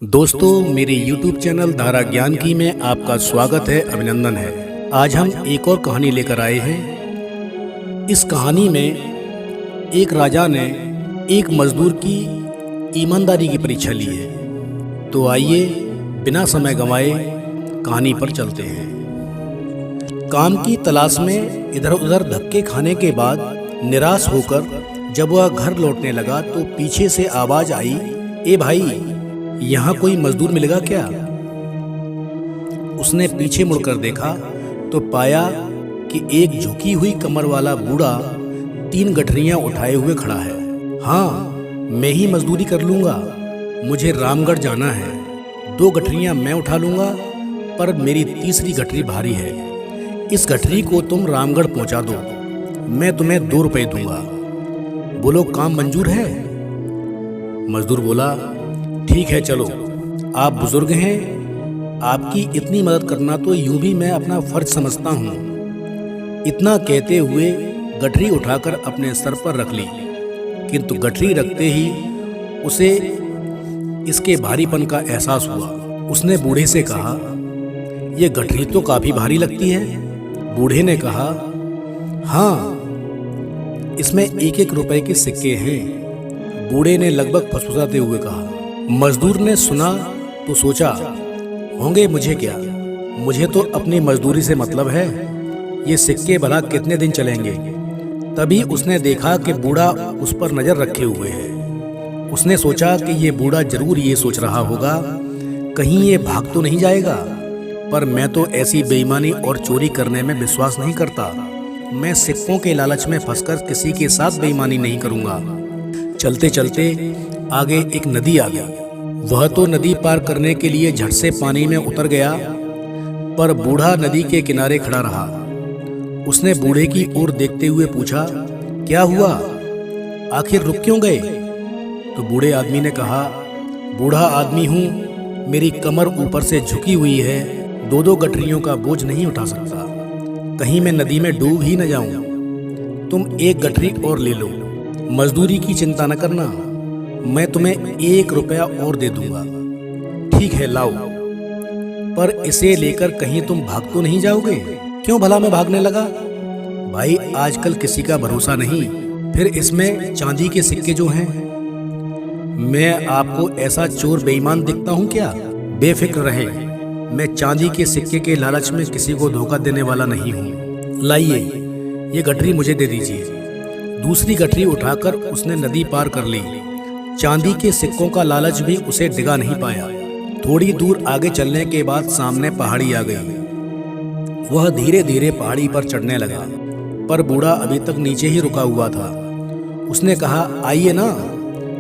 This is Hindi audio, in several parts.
दोस्तों, मेरे YouTube चैनल धारा ज्ञान की में आपका स्वागत है, अभिनंदन है। आज हम एक और कहानी लेकर आए हैं। इस कहानी में एक राजा ने एक मजदूर की ईमानदारी की परीक्षा ली है। तो आइए बिना समय गंवाए कहानी पर चलते हैं। काम की तलाश में इधर उधर धक्के खाने के बाद निराश होकर जब वह घर लौटने लगा तो पीछे से आवाज आई, ए भाई, यहाँ कोई मजदूर मिलेगा क्या? उसने पीछे मुड़कर देखा तो पाया कि एक झुकी हुई कमर वाला बूढ़ा 3 गठरियां उठाए हुए खड़ा है। हाँ, मैं ही मजदूरी कर लूंगा, मुझे रामगढ़ जाना है। 2 गठरियां मैं उठा लूंगा, पर मेरी तीसरी गठरी भारी है। इस गठरी को तुम रामगढ़ पहुंचा दो, मैं तुम्हें 2 रुपए दूंगा। बोलो, काम मंजूर है? मजदूर बोला, ठीक है, चलो। आप बुजुर्ग हैं, आपकी इतनी मदद करना तो यूं भी मैं अपना फर्ज समझता हूँ। इतना कहते हुए गठरी उठाकर अपने सर पर रख ली, किंतु गठरी रखते ही उसे इसके भारीपन का एहसास हुआ। उसने बूढ़े से कहा, यह गठरी तो काफी भारी लगती है। बूढ़े ने कहा, हाँ, इसमें 1-1 रुपए के सिक्के हैं। बूढ़े ने लगभग फुसफुसाते हुए कहा। मजदूर ने सुना तो सोचा, होंगे मुझे क्या, मुझे तो अपनी मजदूरी से मतलब है। ये सिक्के भला कितने दिन चलेंगे? तभी उसने देखा कि बूढ़ा उस पर नजर रखे हुए है। उसने सोचा कि ये बूढ़ा जरूर ये सोच रहा होगा, कहीं ये भाग तो नहीं जाएगा। पर मैं तो ऐसी बेईमानी और चोरी करने में विश्वास नहीं करता। मैं सिक्कों के लालच में फंसकर किसी के साथ बेईमानी नहीं करूंगा। चलते चलते आगे एक नदी आ गई। वह तो नदी पार करने के लिए झट से पानी में उतर गया, पर बूढ़ा नदी के किनारे खड़ा रहा। उसने बूढ़े की ओर देखते हुए पूछा, क्या हुआ, आखिर रुक क्यों गए? तो बूढ़े आदमी ने कहा, बूढ़ा आदमी हूँ, मेरी कमर ऊपर से झुकी हुई है, 2-2 गठरियों का बोझ नहीं उठा सकता। कहीं मैं नदी में डूब ही न जाऊं। तुम 1 गठरी और ले लो, मजदूरी की चिंता न करना, मैं तुम्हें 1 रुपया और दे दूंगा। ठीक है, लाओ, पर इसे लेकर कहीं तुम भाग तो नहीं जाओगे? क्यों भला मैं भागने लगा? भाई, आजकल किसी का भरोसा नहीं। फिर इसमें चांदी के सिक्के जो हैं, मैं आपको ऐसा चोर बेईमान दिखता हूँ क्या? बेफिक्र रहे, मैं चांदी के सिक्के के लालच में किसी को धोखा देने वाला नहीं हूँ। लाइए, ये गठरी मुझे दे दीजिए। दूसरी गठरी उठाकर उसने नदी पार कर ली। चांदी के सिक्कों का लालच भी उसे डिगा नहीं पाया। थोड़ी दूर आगे चलने के बाद सामने पहाड़ी आ गई। वह धीरे धीरे पहाड़ी पर चढ़ने लगा, पर बूढ़ा अभी तक नीचे ही रुका हुआ था। उसने कहा, आइए ना,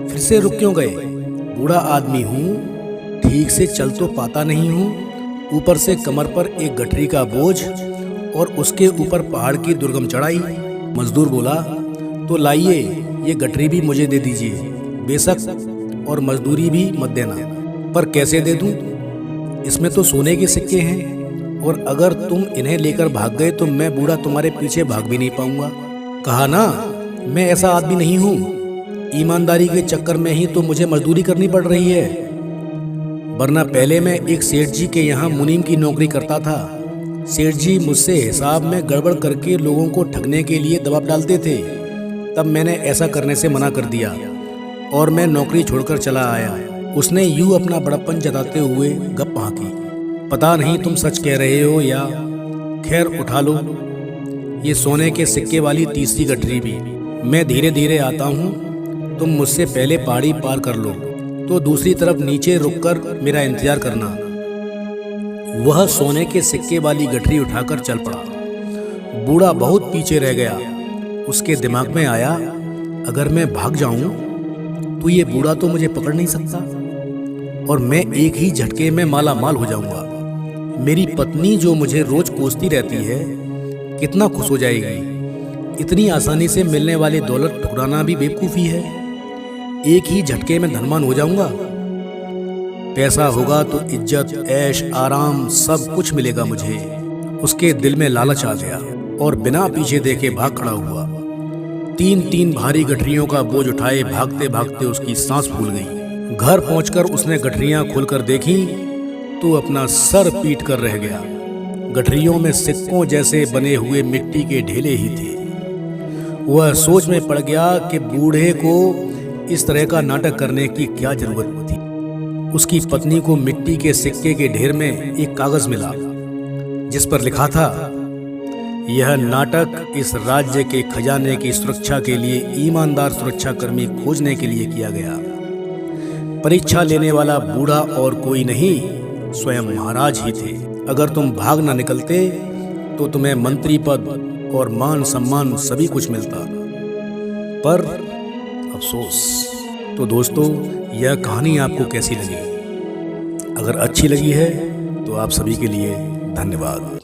फिर से रुक क्यों गए? बूढ़ा आदमी हूँ, ठीक से चल तो पाता नहीं हूँ, ऊपर से कमर पर 1 गठरी का बोझ और उसके ऊपर पहाड़ की दुर्गम चढ़ाई। मजदूर बोला, तो लाइए, ये गठरी भी मुझे दे दीजिए, बेशक, और मजदूरी भी मत देना। पर कैसे दे दूं? इसमें तो सोने के सिक्के हैं, और अगर तुम इन्हें लेकर भाग गए तो मैं बूढ़ा तुम्हारे पीछे भाग भी नहीं पाऊंगा। कहा ना, मैं ऐसा आदमी नहीं हूँ। ईमानदारी के चक्कर में ही तो मुझे मजदूरी करनी पड़ रही है, वरना पहले मैं एक सेठ जी के यहाँ मुनीम की नौकरी करता था। सेठ जी मुझसे हिसाब में गड़बड़ करके लोगों को ठगने के लिए दबाव डालते थे। तब मैंने ऐसा करने से मना कर दिया और मैं नौकरी छोड़कर चला आया। उसने यूं अपना बड़प्पन जताते हुए गप हाँकी। पता नहीं तुम सच कह रहे हो या, खैर उठा लो ये सोने के सिक्के वाली तीसरी गठरी भी। मैं धीरे धीरे आता हूँ, तुम मुझसे पहले पहाड़ी पार कर लो तो दूसरी तरफ नीचे रुककर मेरा इंतजार करना। वह सोने के सिक्के वाली गठरी उठाकर चल पड़ा। बूढ़ा बहुत पीछे रह गया। उसके दिमाग में आया, अगर मैं भाग जाऊं तो ये बूढ़ा तो मुझे पकड़ नहीं सकता और मैं एक ही झटके में माला माल हो जाऊंगा। मेरी पत्नी जो मुझे रोज कोसती रहती है, कितना खुश हो जाएगी। इतनी आसानी से मिलने वाली दौलत ठुकराना भी बेवकूफ़ी है। एक ही झटके में धनवान हो जाऊंगा। पैसा होगा तो इज्जत, ऐश, आराम सब कुछ मिलेगा मुझे। उसके दिल में लालच आ गया और बिना पीछे देखे भाग खड़ा हुआ। 3-3 भारी गठरियों का बोझ उठाए भागते भागते उसकी सांस फूल गई। घर पहुंचकर उसने गठरियां खोलकर देखी तो अपना सर पीट कर रह गया। गठरियों में सिक्कों जैसे बने हुए मिट्टी के ढेले ही थे। वह सोच में पड़ गया कि बूढ़े को इस तरह का नाटक करने की क्या जरूरत थी। उसकी पत्नी को मिट्टी के सिक्के के ढेर में एक कागज मिला जिस पर लिखा था, यह नाटक इस राज्य के खजाने की सुरक्षा के लिए ईमानदार सुरक्षाकर्मी खोजने के लिए किया गया। परीक्षा लेने वाला बूढ़ा और कोई नहीं, स्वयं महाराज ही थे। अगर तुम भाग न निकलते तो तुम्हें मंत्री पद और मान सम्मान सभी कुछ मिलता, पर अफसोस। तो दोस्तों, यह कहानी आपको कैसी लगी? अगर अच्छी लगी है तो आप सभी के लिए धन्यवाद।